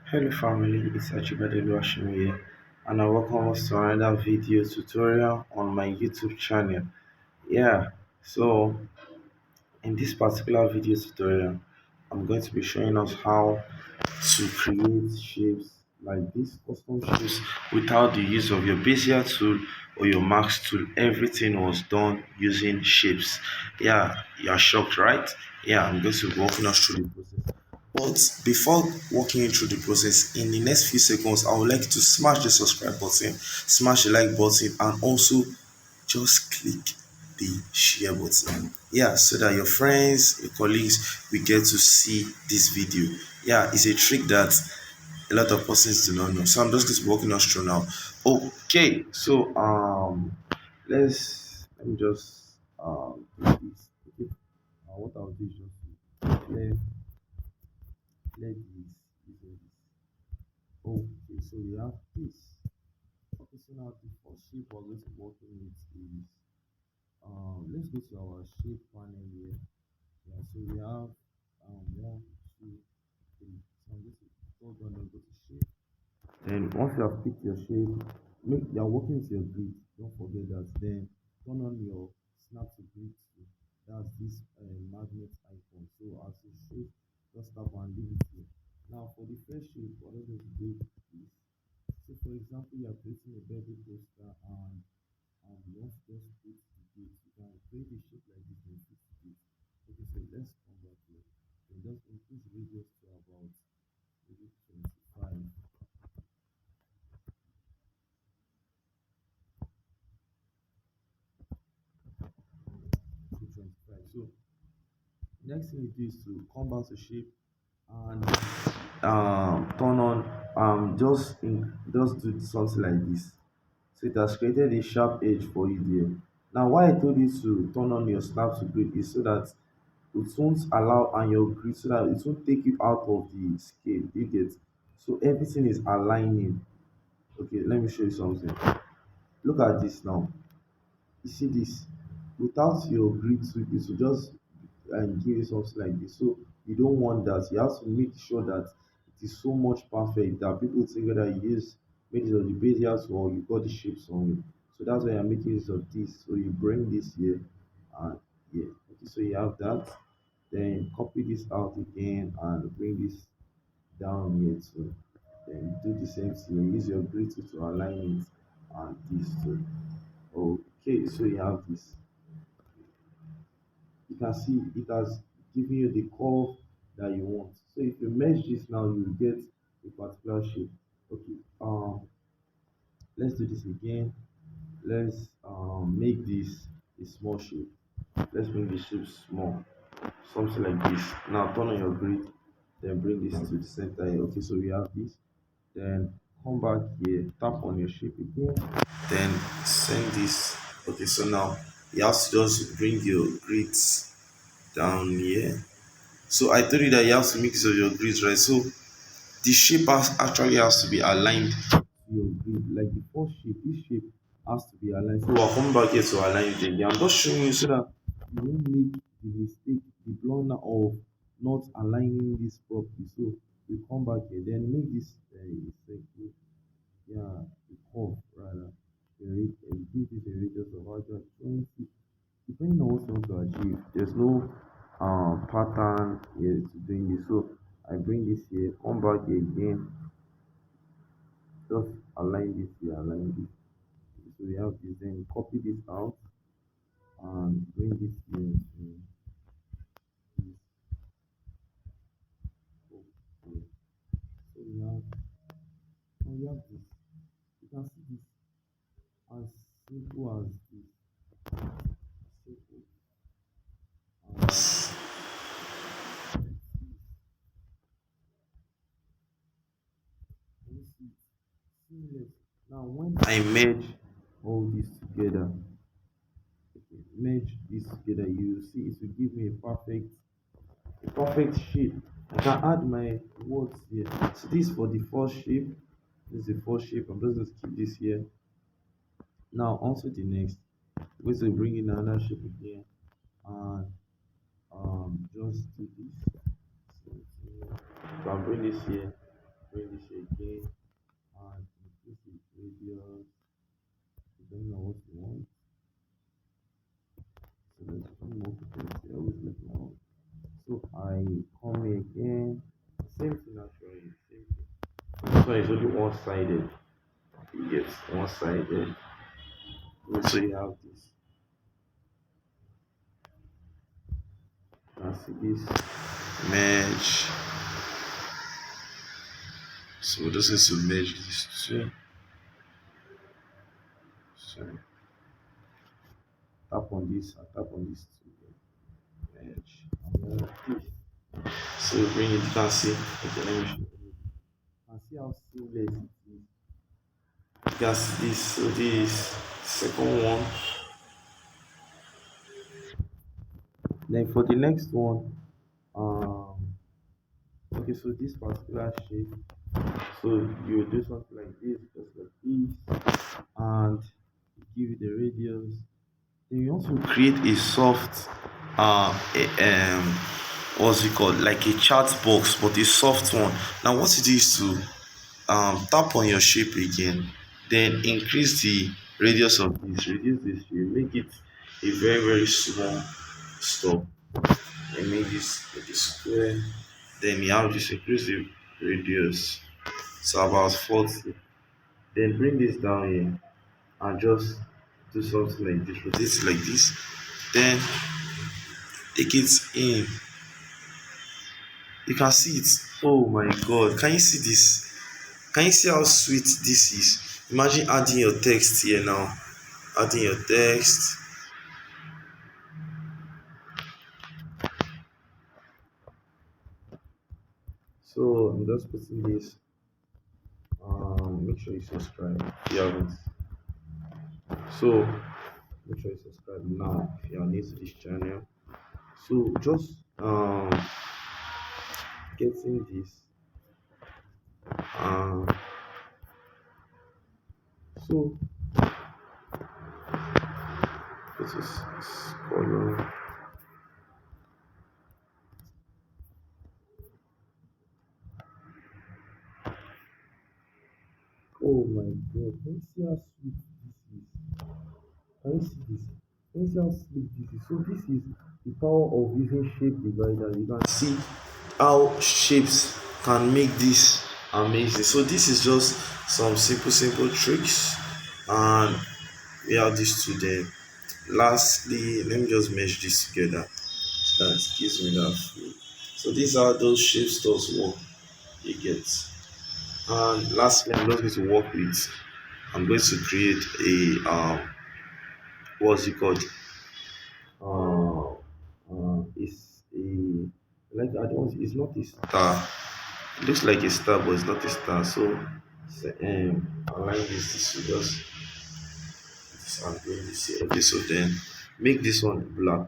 Hello family, it's AjiseGraphik here and I welcome us to another video tutorial on my YouTube channel. Yeah, so in this particular video tutorial, I'm going to be showing us how to create shapes like this custom shapes without the use of your Bezier tool or your Max tool. Everything was done using shapes. Yeah, you're shocked, right? Yeah, I'm going to be walking us through the process. But before walking you through the process, in the next few seconds, I would like to smash the subscribe button, smash the like button, and also just click the share button. Yeah, so that your friends, your colleagues will get to see this video. Yeah, it's a trick that a lot of persons do not know. So I'm just going to be walking us through now. Okay, so let me just do this. Okay, what I'll do is just clear this. Okay, so we have this. Okay, so now the first shape we're going to be working with is let's go to our shape panel here. Yeah, so we have one, two, three. So I'm going to hold on and go to shape. Then once you have picked your shape, make you're working with your grid. Don't forget that. Then turn on your snap to grid tool. That's this magnet icon. So as you shape, just tap and leave it here. Now for the first shape, what I'm going to do is, so for example, you are creating a birthday poster and you want to just put the date. You can create a shape like this and put the date. Okay, so let's come back here. Then just increase radius to about maybe 25. 25. So next thing you do is to come back to shape and turn on just do something like this. So it has created a sharp edge for you there. Now why I told you to turn on your snap to grid is so that it won't allow and your grid so that it won't take you out of the scale. You get, so everything is aligning. Okay, let me show you something. Look at this now. You see this, without your grid to it will just give you something like this. So you don't want that. You have to make sure that it is so much perfect that people think whether you use made use of the Bezier or you got the shapes on it. So that's why I'm making use of this. So you bring this here and yeah. Okay, so you have that. Then copy this out again and bring this down here too. Then do the same thing. Use your grid to align it and this too. Okay, so you have this. You can see it has given you the curve that you want. So if you mesh this now, you will get a particular shape. Okay, let's do this again. Let's make this a small shape. Let's bring the shape small, something like this. Now turn on your grid, then bring this to the center here. Okay, so we have this. Then come back here, tap on your shape again, then send this. Okay, so now you have to just bring your grids down here. So I told you that you have to mix of your grids, right? So the shape actually has to be aligned to your grid. Like the first shape, this shape has to be aligned. So I'll come back here to align it again. I'm just showing you so that you won't make the mistake, the blunder of not aligning this properly. So you come back here, then make this circle, yeah, a curve rather. Give this a radius of about 20. Depending on what you want to achieve, there's no pattern here to doing this. So I bring this here, come back here again, just align this here, align this. So we have this, then copy this out and bring this here to this. Okay. So we have this. You can see this as simple as this. Simple as you see, seamless. Now when I merge all this together, merge this together, you see it will give me a perfect shape. I can add my words here. So this for the first shape. This is the first shape. I'm just going to keep this here. Now onto the next. We're going to bring in another shape again and just do this. So I'll bring this here. bring this here again and increase the radius depending on what you want. So let's put more frequency. I always make my own. So I come here again. Same thing actually. Same thing. This one is only one-sided. You get one-sided. So you have this. Now see this merge. So this is to merge these two. So tap on this and tap on this to merge. And then this. So bring it, you can see. Okay, let me show you. You can see how seamless it is. You can see this. So this second one. Then for the next one, okay, so this particular shape, so you do something like this, just like this, and give it the radius. Then you also create a soft, what's it called, like a chart box, but a soft one. Now, what you do is to tap on your shape again, then increase the radius of this, reduce this shape, make it a very very small stop, and make this square. Then you have this increase the radius, so about 40. Then bring this down here and just do something like this, rotate it like this. Then take it in. You can see it. Oh my god, can you see this? Can you see how sweet this is? Imagine adding your text here now. Adding your text. So I'm just putting this. Make sure you subscribe if you haven't. So make sure you subscribe now if you are new to this channel. So just getting this. Um, so this is color. Oh my god, can you see how sweet this is? Can you see this? Can you see how sweet this is? So this is the power of using shape divider. You can see how shapes can make this amazing. So this is just some simple tricks, and we have these two there. Lastly, let me just mesh this together. That gives me that feel. So these are those shape stores work you get. And lastly, I'm just going to work with. I'm going to create a what's it called? It's a like I don't. It's not a star. It looks like a star, but it's not a star. So align this to just this and doing this here. Okay, so then make this one black.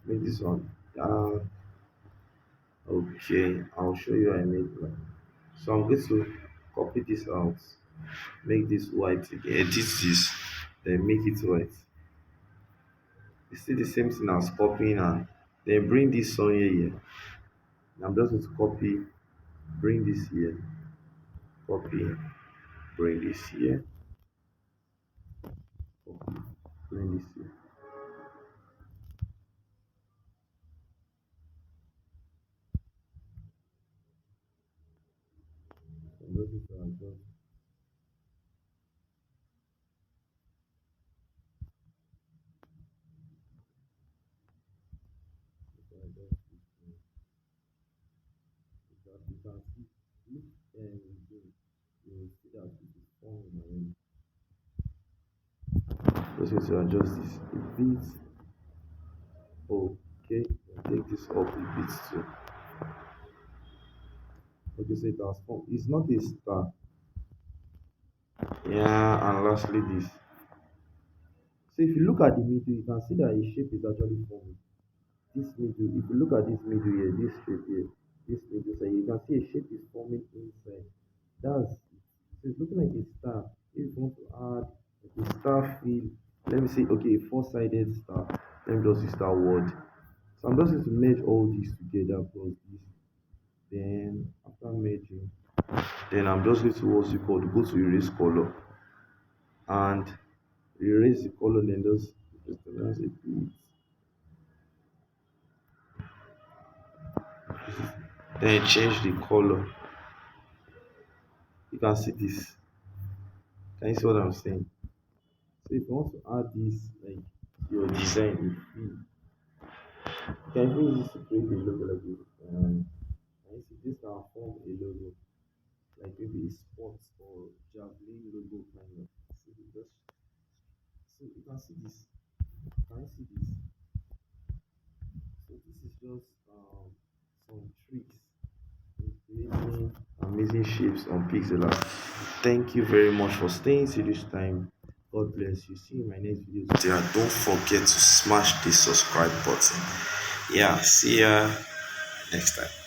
Make this one. Okay, I'll show you how I make black. So I'm going to copy this out, make this white again, edit this, then make it white. It's still the same thing as copying, and then bring this on here. I'm just going to copy, bring this here, copy, bring this here, copy, bring this here. So I'm just going to adjust. You can see, look again, you will see that it is forming already. Just going to adjust this a bit. Okay, take this up a bit too. Okay, so it has formed. It's not a star. Yeah, and lastly this. So if you look at the middle, you can see that a shape is actually forming. This middle, if you look at this middle here, this shape here, this middle side, you can see a shape is forming inside. That's so it's looking like a star. If you want to add like a star feel, let me say okay, a four-sided star. Let me just use that word. So I'm just going to merge all these together plus this. Then after merging. Then I'm just going to what's it called, go to erase color and erase the color, then just balance it with, then change the color. You can see this. Can you see what I'm saying? So if you want to add this like to your design, you can even use this to create a logo like this. And you see this can form a logo, like maybe a sports or javelin logo kind of. So you just, so you can see this. Can you see this? So this is just some tricks in creating amazing shapes on Pixellab. Thank you very much for staying till this time. God bless you. See you in my next video. Yeah, don't forget to smash the subscribe button. Yeah, see ya next time.